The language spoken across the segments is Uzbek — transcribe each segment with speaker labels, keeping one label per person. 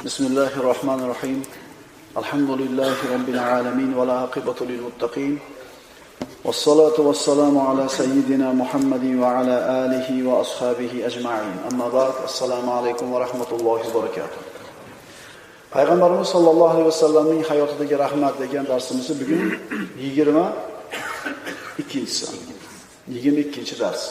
Speaker 1: Bismillahirrahmanirrahim. Alhamdulillahi rabbil alamin va la aqibatu lil muttaqin. Wassalatu wassalamu ala sayyidina Muhammadin va ala alihi va ashabihi ajma'in. Amma ba'd. Assalomu alaykum va rahmatullohi va barakatuh. Payg'ambarimiz sollallohu alayhi vasallamning hayotidagi rahmat degan darsimizni bugun 22-dars.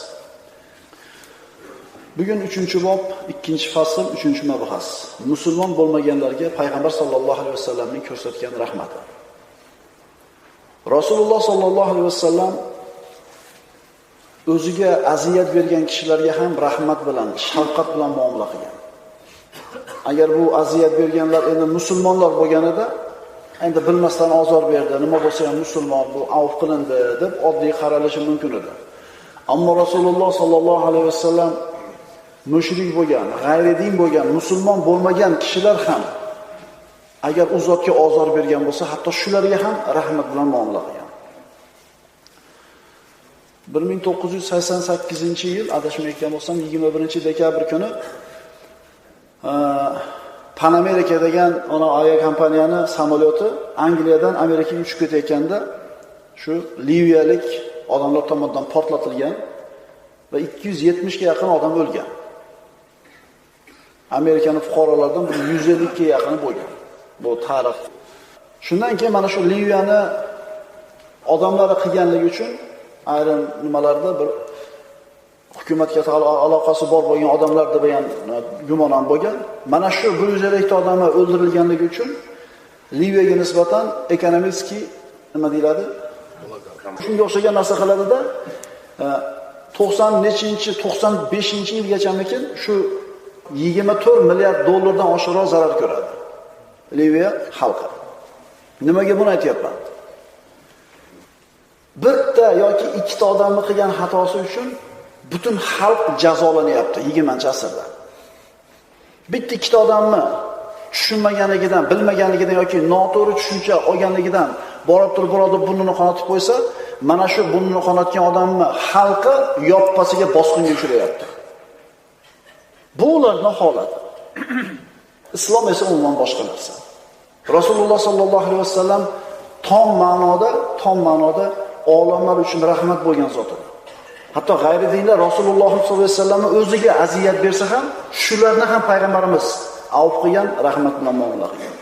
Speaker 1: Bugun 3-bob, 2-fasl, 3-mabhas. Musulmon bo'lmaganlarga payg'ambar sollallohu alayhi vasallamning ko'rsatgan rahmati. Rasululloh sollallohu alayhi vasallam o'ziga aziyat bergan kishilarga ham rahmat bilan, shafqat bilan muomala qilgan. Agar bu aziyat berganlar endi musulmonlar bo'lganida, endi bilmasdan ozor berdi, nima bo'lsa ham musulmon bu avf qilindi deb oddiy qaralishi mumkin edi. Ammo Rasululloh sollallohu alayhi vasallam mushrik bo'lgan, g'ayridin bo'lgan, musulmon bo'lmagan kishilar ham agar u zotga ozor bergan bo'lsa, hatto shularga ham rahmat bilan muomala qilgan. 1988-yil, adashmayotgan bo'lsam, 21-dekabr kuni Pan America degan ona aviakompaniyani samolyoti Angliyadan Amerikaga uchib ketayotganda shu liviyalik odamlar tomonidan portlatilgan va 270 ga yaqin odam o'lgan. Amerikaning fuqarolaridan 150 ga yaqini bo'lgan. Bu tarix. Shundan keyin mana shu Liviyani odamlari qilganligi uchun ayrim nimalarda bir hukumatga aloqasi bor bo'lgan odamlar deb ham gumon ham bo'lgan. Mana shu 150 ta odamlar o'ldirilganligi uchun Liviyaga nisbatan ekonomik nima deyiladi? Shunga o'xshagan narsa qiladida 95-yilgachamikin shu 24 milliard dollardan oshiqroq zarar ko'radi Liviya xalqi. Nimaga buni aytyapman? Bitta yoki ikkita odamning qilgan xatosi uchun butun xalq jazolanyapti 20-asrda. Bitta ikkita odamni tushunmaganligidan, bilmaganligidan yoki noto'g'ri tushuncha olganligidan borib turib birovni burnini qonatib qo'ysa, mana shu burnini qonatgan odamni xalqi yoppasiga bosqinga uchrayapti. Bu ularning holati. Islom esa umuman boshqa narsa. Rasululloh sollallohu alayhi vasallam tom ma'noda olamlar uchun rahmat bo'lgan zotdir. Hatto g'ayridinlar Rasululloh sollallohu alayhi vasallamni o'ziga aziyat bersa ham, shularni ham payg'ambarimiz avf qilgan, rahmat bilan muomala qilgan.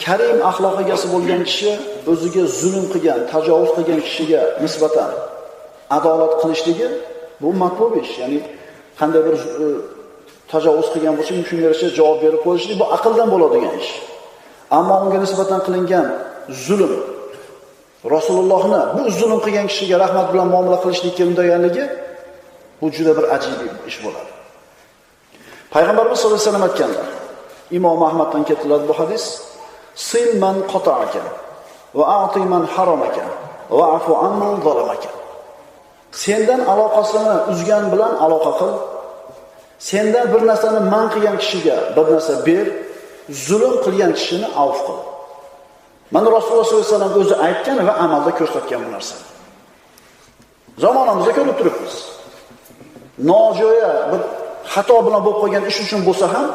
Speaker 1: Karim axloq egasi bo'lgan kishi o'ziga zulm qilgan, tajovuz qilgan kishiga nisbatan adolat qilishligi bu matlub ish. Ya'ni qanday bir tajovuz qilgan bo'lsa, shunga yarasha javob berib qo'yishlik bu aqldan bo'ladigan ish. Ammo unga nisbatan qilingan zulm Rasulullohni bu zulm qilgan kishiga rahmat bilan muomala qilishlikka undaganligi bu juda bir ajoyib ish bo'ladi. Payg'ambarimiz sollallohu alayhi vasallam aytganlar. Imom Ahmaddan keltiriladi bu hadis. Sil man qata'aka va a'ti man haramaka va afu amman zalamaka. Sendan aloqasini uzgan bilan aloqa qil. Sendan bir narsani man qilgan kishiga bir narsa ber, zulm qilgan kishini avf qil. Mana Rasululloh sollallohu alayhi vasallam o'zi aytgan va amalda ko'rsatgan bu narsa. Zamonamizda ko'rib turibmiz. Nojo'ya bir xato bilan bo'lib qolgan ish uchun bo'lsa ham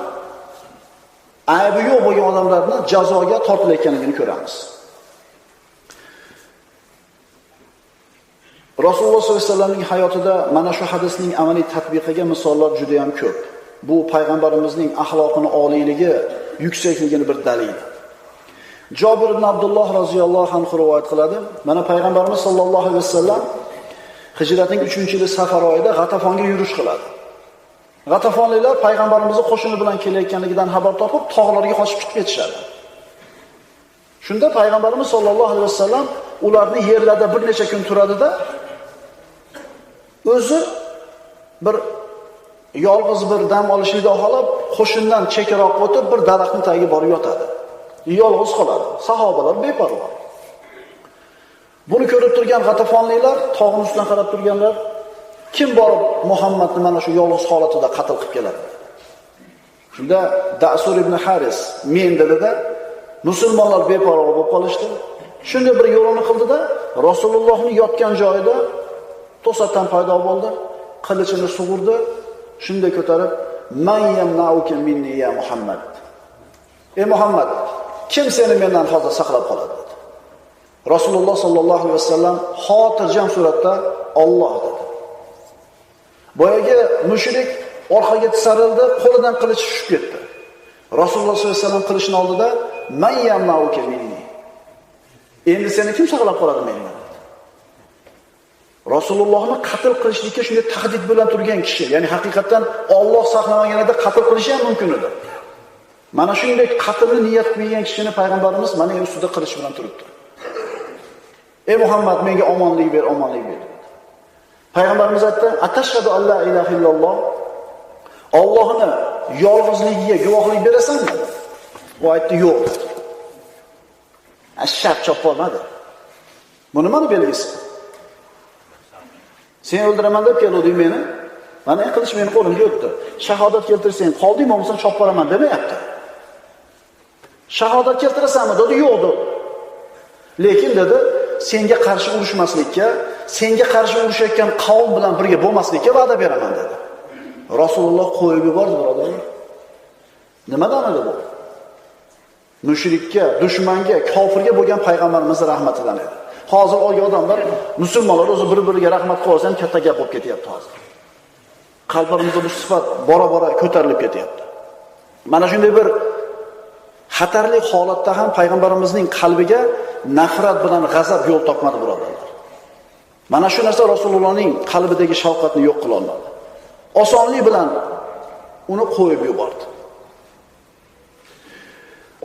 Speaker 1: aybi yo'q bo'lgan odamlarni jazoga tortilayotganligini ko'ramiz. Rasululloh sollallohu alayhi vasallamning hayotida mana shu hadisning amaliy tatbiqiga misollar juda ham ko'p. Bu payg'ambarimizning axloqini oliyligi, yuksakligini bir dalil. Jabir ibn Abdulloh roziyallohu anhu rivoyat qiladi. Mana payg'ambarimiz sollallohu alayhi vasallam hijratning 3-yili Safar oyida G'atafonga yurish qiladi. G'atafonliklar payg'ambarimizning qo'shini bilan kelayotganligidan xabar topib, tog'larga qochib chiqib ketishadi. Shunda payg'ambarimiz sollallohu alayhi vasallam ularni yerlarda bir necha kun turadida o'zi bir yolg'iz bir dam olishlikda xohlab qo'shindan chekkaroq o'tib bir daraxtning tagiga borib yotadi. Yolg'iz qoladi. Sahobalar beparvo. Buni ko'rib turgan G'atafonliklar tog'ning ustidan qarab turganlar, kim borib Muhammadni mana shu yolg'iz holatida qatl qilib keladi? Shunda Da'sur ibn Haris men dedida musulmonlar beparvo bo'lib qolishdi. Shunda bir yo'lini qildida Rasulullohning yotgan joyida to'satdan paydo bo'ldi, qilichini sug'urdi, shunday ko'tarib "Man yamna'uka minni ya Muhammad?" Ey Muhammad, kim seni mendan hozir saqlab qoladi dedi. Rasululloh sollallohu alayhi vasallam xotirjam suratda Alloh dedi. Boyagi mushrik orqaga tisarildi, qo'lidan qilich tushib ketdi. Rasululloh sollallohu alayhi vasallam qilichni oldida "Man yamna'uka minni?" Endi seni kim saqlab qoladi mendan? Rasulullohni qatl qilishlikka shunday tahdid bilan turgan kishi, ya'ni haqiqatan Alloh saqlamaganida qatl qilishi ham mumkin edi. Mana shunday qatlni niyat qilgan kishini payg'ambarimiz mana ustida qilich bilan turibdi. Ey Muhammad, menga omonlik ber, omonlik ber. Payg'ambarimiz aytdi: "Atashhadu an la ilaha illalloh." Allohni yolg'izligiga guvohlik berasanmi? U aytdi: "Yo'q." Ashab chopolmadi. Bu nimani belgisi? Sen o'ldiraman deb kelding meni. Mana qilich meni qo'limga o'tdi. Shahodat keltirsang, qolding, bo'lmasa chopib qo'raman demayapti. Shahodat keltirasanmi? Dedi, yo'q dedi. Lekin dedi, senga qarshi urushmaslikka, senga qarshi urushayotgan qavm bilan birga bo'lmaslikka va'da beraman dedi. Rasululloh qo'yib yubordi, birodarlar. Nimadan edi bu? Mushrikka, dushmanga, kofirga bo'lgan payg'ambarimizning rahmatidan edi. Hozir olgan odamlar, musulmonlar o'zi bir-biriga rahmat qilsa ham katta gap bo'lib ketyapti hozir. Qalblarimizda bu sifat bora-bora ko'tarilib ketyapti. Mana shunday bir xatarli holatda ham payg'ambarimizning qalbiga nafrat bilan g'azab yo'l topmadi, birodarlar. Mana shu narsa Rasulullohning qalbidagi shafqatni yo'q qila olmadi. Osonlik bilan uni qo'yib yubordi.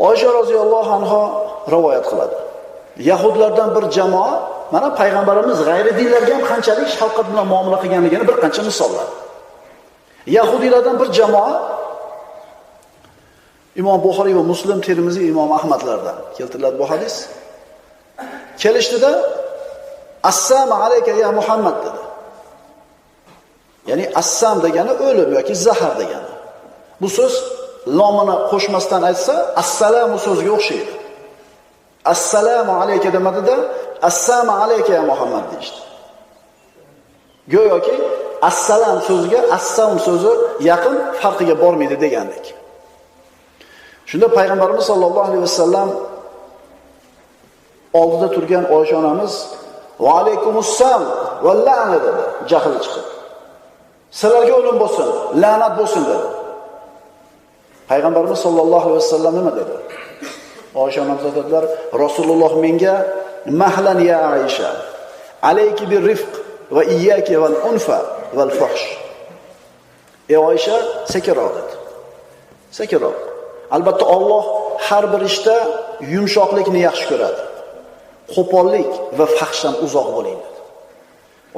Speaker 1: Oysha roziyallohu anha rivoyat qiladi. Yahudlardan bir jamoa, mana payg'ambarimiz g'ayri dinlarga ham qanchalik shafqat bilan muomala qilganligini bir qancha misollar. Yahudiylardan bir jamoa Imom Buxoriy va Muslim, Termiziy, Imom Ahmadlardan keltiriladi bu hadis. Kelishdida "Assalomu alayka ya Muhammad" dedi. Ya'ni assam degani o'lim yoki zahar degani. Bu so'z lomini qo'shmasdan aytsa, assalomu so'ziga o'xshaydi. Assalomu alayka demadida, assalomu alayka ya Muhammad deydi. Go'yoki assalom so'ziga assam so'zi yaqin, farqiga bormaydi degandek. Shunda payg'ambarimiz sollallohu alayhi vasallam oldida turgan Oysha onamiz "Va alaykumussalam va la'na" dedi, jahli chiqib. "Sizlarga o'lim bo'lsin, la'nat bo'lsin" dedi. Payg'ambarimiz sollallohu alayhi vasallam nima dedi? Oysha onamiz aytadilar, Rasululloh menga "Mahlan ya Aisha, alayki bir-rifq va iyyaki val-unfa val-fuhsh." Ey Oysha, sekinroq dedi. Sekinroq. Albatta Alloh har bir ishda yumshoqlikni yaxshi ko'radi. Qo'pollik va fahshdan uzoq bo'ling dedi.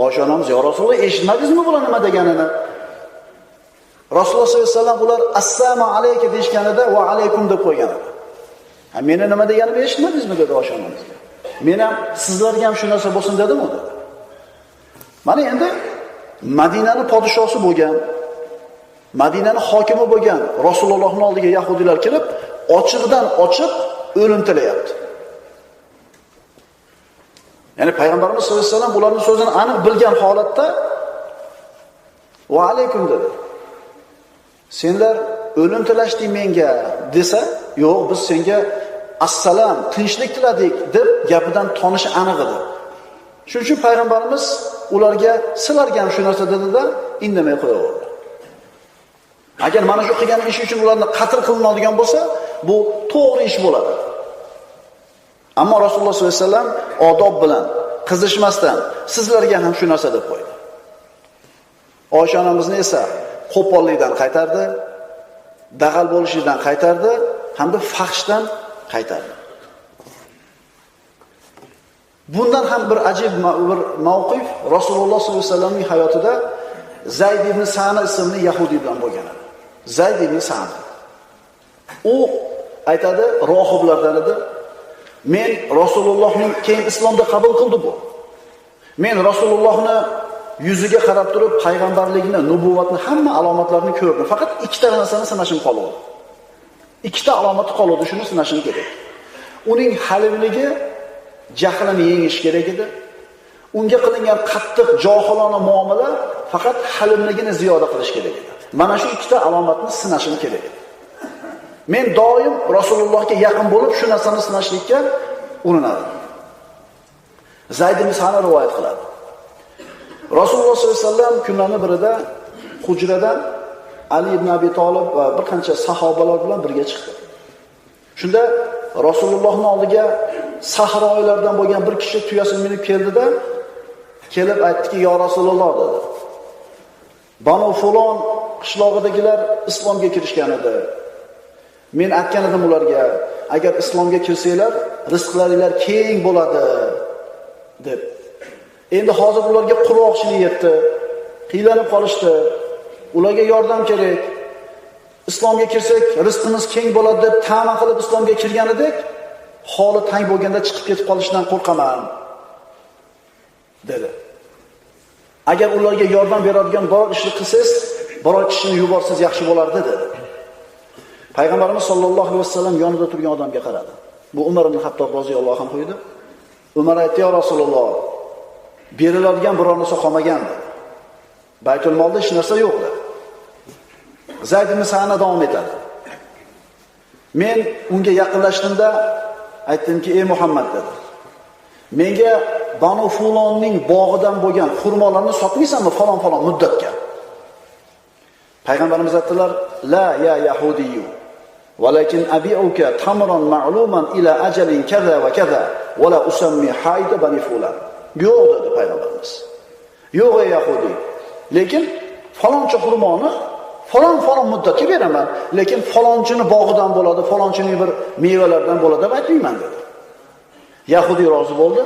Speaker 1: Oysha onamiz: "Ya Rasululloh, eshitmadingizmi bular nima deganini?" Rasululloh sollallohu alayhi vasallam ular "Assalomu alayka" deyishganida "Va alaykum" deb qo'ygan edi. Meni nima deganimni eshitmadingizmi dedi Oysha onamizga. "Men ham sizlarga ham shu narsa bo'lsin dedim" dedi. Mana endi Madinaning podshosi bo'lgan, Madinaning hokimi bo'lgan Rasulullohning oldiga yahudiylar kelib, ochiqdan ochiq o'lim tilayapti. Ya'ni payg'ambarimiz sollallohu alayhi vasallam ularning so'zini aniq bilgan holatda "Va alaykum" dedi. Senlar o'lim tilashding menga desa, "Yo'q, biz senga assalom, tinchlik tiladik" deb gapidan tonishi aniq edi. Shuning uchun payg'ambarimiz ularga "Sizlarga ham shu narsa" dedi-da, indamay qo'yaverdi. Agar mana shu qilgan ish uchun ularni qatl qilinadigan bo'lsa, bu to'g'ri ish bo'ladi. Ammo Rasululloh sollallohu alayhi vasallam odob bilan, qizishmasdan "Sizlarga ham shu narsa" deb qo'ydi. Oysha onamizni esa qo'pollikdan qaytardi, dag'al bo'lishidan qaytardi, hamda fahshdan qaytardi. Bundan ham bir ajib bir mavqif Rasululloh sollallohu alayhi vasallamning hayotida Zayd ibn Sana ismli yahudiy bilan bo'lgan edi. Zayd ibn Sana. U aytadi, rohiblardan edi. Men Rasulullohning keyin islomda qabul qildi bu. Men Rasulullohni yuziga qarab turib payg'ambarlikni, nubuvatni, hamma alomatlarini ko'rdim. Faqat ikkita narsani sinashim qoldi. Ikkita alomati qoldi, shuni sinashim kerak. Uning halimligi jahlini yengish kerak edi. Unga qilingan qattiq johilona muomala faqat halimligini ziyoda qilish kerak edi. Mana shu ikkita alomatni sinashim kerak. Men doim Rasulullohga yaqin bo'lib, shu narsani sinashlikka urinadim. Zayd ibn Sana rivoyat qiladi. Rasululloh sollallohu alayhi vasallam kunlarning birida hujradan Ali ibn Abi Talib va bir qancha sahobalar bilan birga chiqdi. Shunda Rasulullohning oldiga sahroylardan bo'lgan bir kishi tuyasini minib keldida, kelib aytdiki, "Ya Rasululloh" dedi. "Banu Fulon qishlog'idagilar islomga kirishgan edi. Men aytgan edim ularga, agar islomga kirsanglar, rizqlaringlar keng bo'ladi" deb. Endi hozir ularga qurg'oqchilik yetdi, qiylanib qolishdi. Ularga yordam kerak. Islomga kirsak, rizqimiz keng bo'ladi deb ta'ma qilib islomga kirgan edik. Holi tang bo'lganda chiqib ketib qolishdan qo'rqaman dedi. Agar ularga yordam beradigan biror ishni qilsangiz, biror kishini yuborsangiz yaxshi bo'lardi dedi. Payg'ambarimiz sollallohu alayhi vasallam yonida turgan odamga qaradi. Bu Umar ibn Hattob roziyallohu anhu edi. Umar aytdi: "Ya Rasululloh, beriladigan biror narsa qolmagan dedi. Baytul molda hech narsa yo'q dedi." Zayd ibn Sana davom etadi. Men unga yaqinlashdimda aytdimki: "Ey Muhammad" dedi. "Menga Banu Fulonning bog'idan bo'lgan xurmolarni sotmaysanmi falon muddatga?" Payg'ambarimiz aytdilar: "La ya yahudiyyu, walakin abi'uka tamran ma'luman ila ajalin kaza va kaza, wa la usammi hayda bani fulan." Yo'q dedi payg'ambarimiz. "Yo'q ey yahudi, lekin faloncha xurmoni falon muddatga beraman, lekin falonchini bog'idan bo'ladi, falonchining bir mevalardan bo'ladi deb aytmayman" dedi. Yahudi rozi bo'ldi.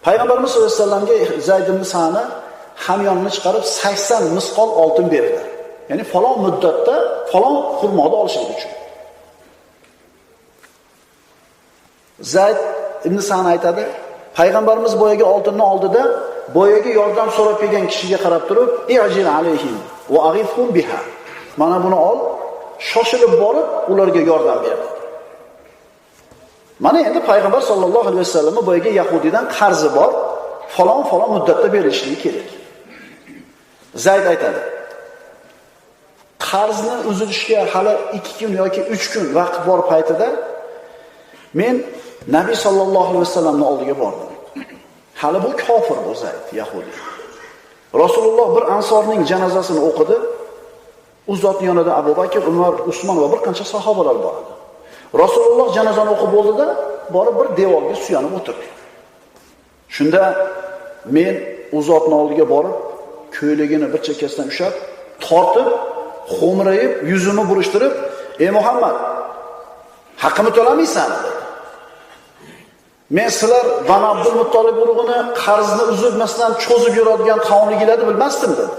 Speaker 1: Payg'ambarimiz sollallohu alayhi vasallamga Zayd ibn Sana hamyonini chiqarib 80 misqol oltin berdi. Ya'ni falon muddatda falon xurmoni olishlik uchun. Zayd ibn Sana aytadi, payg'ambarimiz boyaga oltinni oldida boyaga yordam so'rab kelgan kishiga qarab turib, "I'jil alayhim va aghifhum biha." Mana buni ol, shoshilib borib ularga yordam ber. Mana endi payg'ambar sollallohu alayhi vasallamning boyaga yahudidan qarzi bor, falon muddatda berilishligi kerak. Zayd aytadi, qarzni uzilishga hali 2 kun yoki 3 kun vaqt bor paytida men Nabiy sollallohu alayhi vasallamning oldiga bordim. Hali bu kofir bu Zayd, yahudi. Rasululloh bir ansorning janozasini o'qidi. U zotning yonida Abu Bakr, Umar, Usmon va bir qancha sahobalar bor edi. Rasululloh janozani o'qib bo'ldida, borib bir devorga suyanib o'tirdi. Shunda men u zotning oldiga borib, ko'yligini bir chekkasidan ushlab, tortib, xo'mrayib, yuzimni burishtirib, "Ey Muhammad, haqqimni to'lamaysan?" dedi. "Men sizlar Banu Abdul Muttolib urug'ini qarzni uzilmasdan cho'zib yuradigan qavmligilarni bilmasdim" dedi.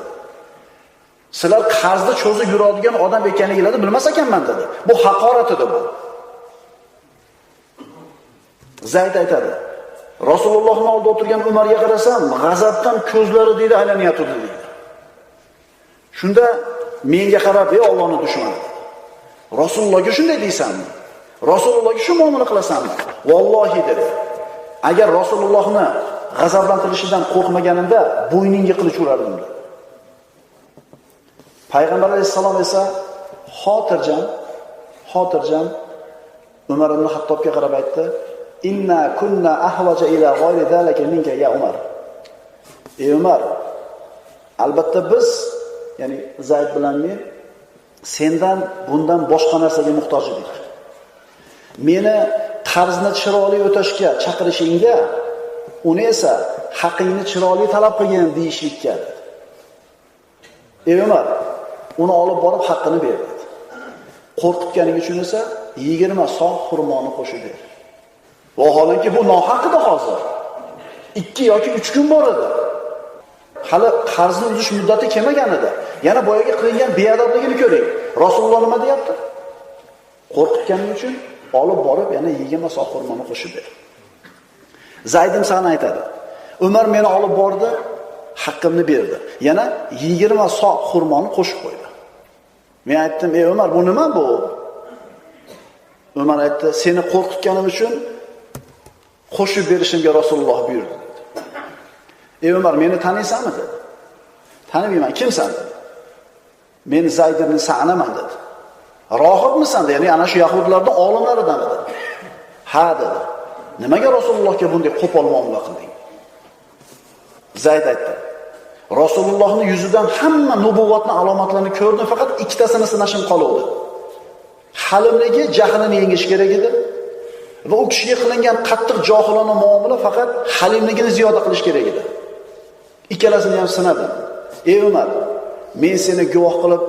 Speaker 1: "Sizlar qarzni cho'zib yuradigan odam ekanligingizni bilmas ekanman" dedi. "Bu haqorat edi bu." Zayd aytadi, Rasulullohning oldida o'tirgan Umarga qarasam, g'azabdan ko'zlari deydi aylanyapti dedi. Shunda menga qarab, "Ey Allohning dushmani, Rasulullohga shunday deysanmi? Rasulullohga shu muomala qilasanmi?" "Vallohi" dedi. "Agar Rasulullohni g'azablantirishidan qo'rqmaganimda bo'yningga qilich urardim" dedi. Payg'ambar alayhisalom esa xotirjam Umar ibn Hattobga qarab aytdi, "Inna kunna ahwaja ila g'ayri zalika minka ya Umar." "Ey Umar, albatta biz, ya'ni Zayd bilan men sendan bundan boshqa narsaga muhtoj edik. Meni qarzni chiroyli o'tashga chaqirishingga, uni esa haqqingni chiroyli talab qilgin deyishlikka." "Ey Umar, uni olib borib haqqini ber" dedi. "Qo'rqitganing uchun esa 20 so'm xurmoni qo'shib ber." Vaholanki bu nohaq edi hozir. 2 yoki 3 kun bor edi. Hali qarzni uzish muddati kelmagan edi. Yana boyaga qilingan beadabligini ko'ring. Rasululloh nima deyapti? Qo'rqitganing uchun olib borib yana 20 so'm xurmoni qo'shib ber. Zayd ibn Sana aytadi, Umar meni olib bordi, haqqimni berdi. Yana 20 so'm xurmoni qo'shib qo'ydi. Men aytdim, "Ey Umar, bu nima bu?" Umar aytdi, "Seni qo'rqitganim uchun qo'shib berishimga Rasululloh buyurdi" dedi. "Ey Umar, meni taniysanmi?" dedi. "Tanimayman, kimsan?" dedi. Men Zayd ibn Sa'naman dedi. Rohibmisan dedi, ya'ni ana shu yahudlarning olimlaridan dedi. Ha dedi. Nimaga Rasulullohga bunday qo'pol muomala qilding? Zayd aytdi. Rasulullohning yuzidan hamma nubuvvatning alomatlarini ko'rdim, faqat ikkitasini sinashim qoldi. Halimligi jahlini yengish kerak edi va u kishiga qilingan qattiq johilona muomala faqat halimligini ziyoda qilish kerak edi. Ikkalasini ham sinadim. Ey Umar, men seni guvoh qilib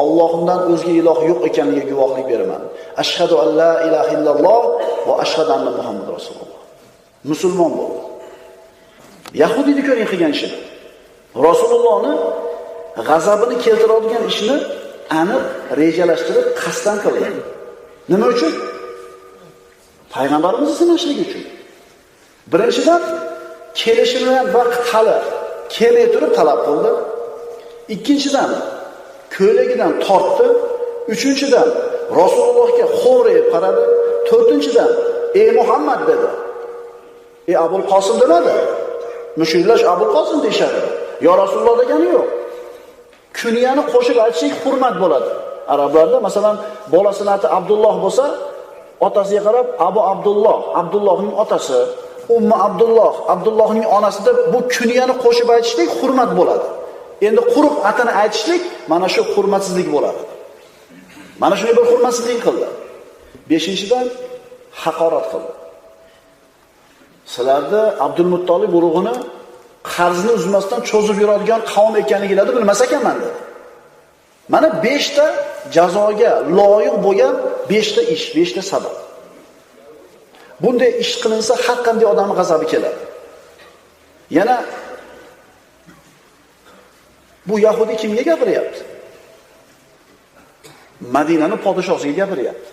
Speaker 1: Allohdan o'zga iloh yo'q ekaniga guvohlik beraman. Ashhadu an la ilaha illalloh va ashhadu anna Muhammad rasululloh. Musulmon bo'ldi. Yahudiyni ko'ring qilgan ishini. Rasulullohni g'azabini keltiradigan ishni aniq rejalashtirib qasddan qildi. Nima uchun? Payg'ambarimizni sinashlik uchun. Birinchidan, kelishilgan vaqt hali kelmay turib talab qildi. Ikkinchidan, ko'ylagidan tortdi. Uchinchidan, Rasulullohga xo'rayib qaradi. To'rtinchidan, ey Muhammad dedi. Ey Abul Qosim demadi. Mushriklar Abul Qosim deyshadi. Yo Rasululloh degani yo'q. Kuniyani qo'shib aytishlik hurmat bo'ladi. Arablarda masalan bolasini ati Abdulloh bo'lsa, otasiga qarab Abu Abdulloh, Abdullohning otasi, Ummu Abdulloh, Abdullohning onasi deb bu kuniyani qo'shib aytishlik hurmat bo'ladi. Endi quruq atini aytishlik mana shu hurmatsizlik bo'ladi. Mana shunday bir hurmatsizlik qildi. 5-dan haqorat qildi. Sizlarda Abdul Muttolib urug'ini qarzni uzmasdan cho'zib yuradigan qavm ekanliklarini bilmas ekanman dedi. Mana 5 ta jazoga loyiq bo'lgan 5 ta ish, 5 ta sabab. Bunday ish qilinsa har qanday odamning g'azabi keladi. Yana bu yahudi kimga gapiryapti? Madinaning podshosiga gapiryapti.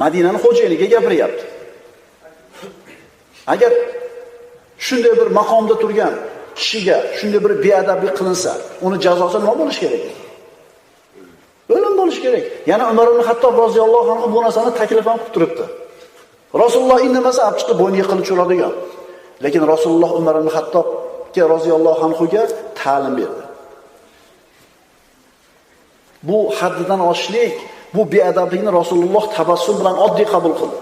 Speaker 1: Madinaning xo'jayiniga gapiryapti. Agar shunday bir maqomda turgan kishiga shunday bir beadablik qilinsa, uni jazosi nima bo'lishi kerak? O'lim bo'lishi kerak. Yana Umar ibn Hattob roziyallohu anhu bu narsani taklif ham qilib turibdi. Rasululloh indamasa olib chiqib bo'yniga qilich uradigan. Lekin Rasululloh Umar ibn Hattobga roziyallohu anhuga ta'lim berdi. Bu haddidan oshishlik, bu beadablikni Rasululloh tabassum bilan oddiy qabul qildi.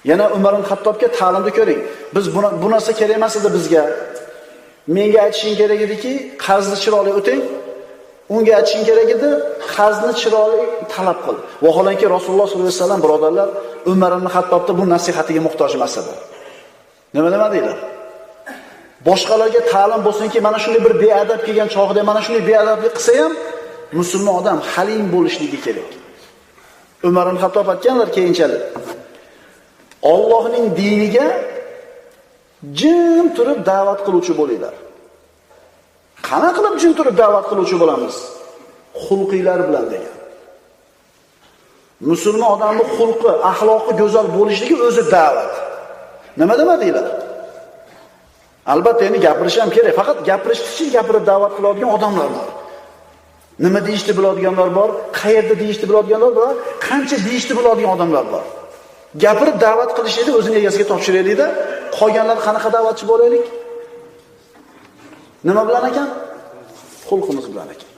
Speaker 1: Yana Umar ibn Hattobga ta'limni ko'ring. Biz bu narsa kerak emas edi bizga. Menga aytishing kerak ediki, qarzni chiroyli o'ting. Unga aytishing kerak edi, qarzni chiroyli talab qil. Vaholanki Rasululloh sollallohu alayhi vasallam birodarlar, Umar ibn Hattobda bu nasihatiga muhtoj emas edi. Nima demadinglar? Boshqalarga ta'lim bo'lsinki, mana shunday bir beadab kelgan chog'ida mana shunday beadablik qilsa ham, musulmon odam halim bo'lishligi kerak. Umar ibn Hattob aytganlar keyinchalik. Allohning diniga jim turib da'vat qiluvchi bo'linglar. Qana qilib jim turib da'vat qiluvchi bo'lamiz? Xulqiylar bilan degan. Musulmon odamning xulqi, axloqi go'zal bo'lishligi o'zi da'vat. Nima demadinglar? Albatta endi gapirish ham kerak. Faqat gapirish uchun gapirib da'vat qiladigan odamlar bor. Nima deyishni biladiganlar bor, qayerda deyishni biladiganlar bor, qancha deyishni biladigan odamlar bor. Gapirib da'vat qilishni o'zining egasiga topshiraylik-da, qolganlar qanaqa da'vatchi bo'laylik? Nima bilan ekan? Xulqimiz bilan ekan.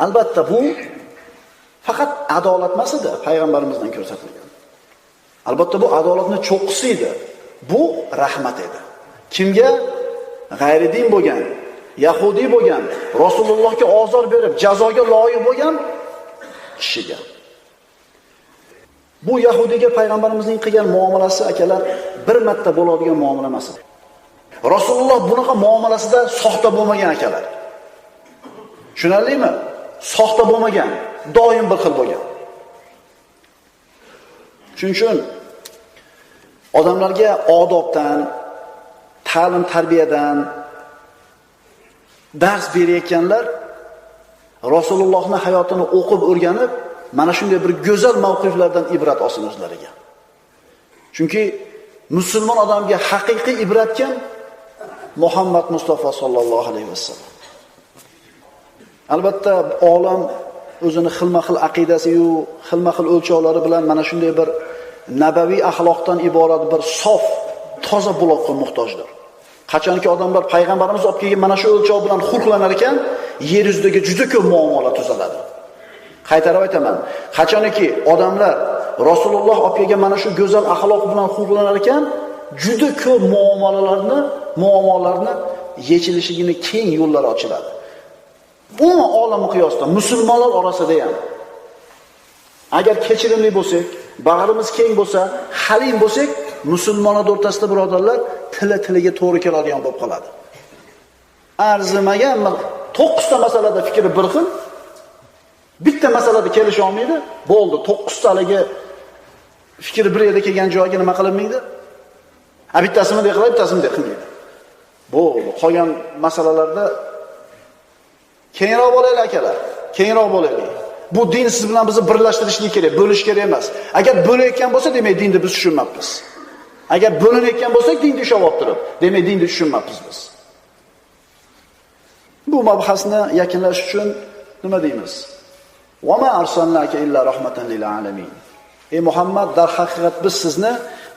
Speaker 1: Albatta bu faqat adolat emas edi, payg'ambarimizdan ko'rsatilgan. Albatta bu adolatning cho'qqisi edi. Bu rahmat edi. Kimga? G'ayridin bo'lgan, yahudi bo'lgan, Rasulullohga ozor berib, jazoga loyiq bo'lgan kishiga. Bu yahudiga payg'ambarimizning qilgan muomalasi akalar bir marta bo'ladigan muomala emas. Rasululloh bunaqa muomalasida soxta bo'lmagan akalar. Tushunarlimi? Soxta bo'lmagan, doim bir xil bo'lgan. Shuning uchun odamlarga odobdan, ta'lim tarbiyadan dars berayotganlar Rasulullohning hayotini o'qib o'rganib, mana shunday bir go'zal mavqiflardan ibrat olsin o'zlariga. Chunki musulmon odamga haqiqiy ibrat kim? Muhammad Mustafa sallallohu alayhi vasallam. Albatta olam o'zini xilma-xil aqidasi yu xilma-xil o'lchovlari bilan mana shunday bir nabaviy axloqdan iborat bir sof, toza buloqqa muhtojdir. Qachonki odamlar payg'ambarimiz olib kelgan mana shu o'lchov bilan xulqlanar ekan, yer yuzidagi juda ko'p muammolar tuzaladi. Qaytarib aytaman, qachonki odamlar Rasululloh olib kelgan mana shu go'zal axloq bilan xulqlanar ekan, juda ko'p muammolarni yechilishigini keng yo'llar ochiladi. Umuman olam qiyosida musulmonlar orasida ham agar kechirimli bo'lsak, bag'rimiz keng bo'lsa, halim bo'lsak, musulmonlar o'rtasida birodarlar tiliga to'g'ri keladigan bo'lib qoladi. Arzimagan 9 ta masalada fikri bir xil, bitta masalada kelisha olmaydi, bo'ldi. 9 taligi fikri bir yerda kelgan joyga nima qilinmaydi? Bittasini de qiladi, bittasini de qilmaydi. Bo'ldi. Qolgan masalalarda kengroq bo'laylik akalar, kengroq bo'laylik. Bu din siz bilan bizni birlashtirishlik kerak, bo'lish kerak emas. Agar bo'layotgan bo'lsa, demak dinni biz tushunmayapmiz. Agar bo'linayotgan bo'lsak, dinni ushlab turib, demak dinni tushunmayapmiz biz. Bu mabhasni yakunlash uchun nima deymiz? Va ma arsalnaka illa rahmatan lil alamin. Ey Muhammad, dar haqiqat biz sizni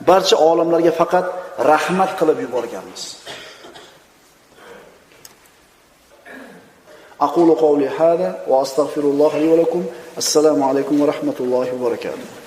Speaker 1: barcha olamlarga faqat rahmat qilib yuborganmiz. أقول قولي هذا وأستغفر الله لي ولكم. السلام عليكم ورحمة الله وبركاته.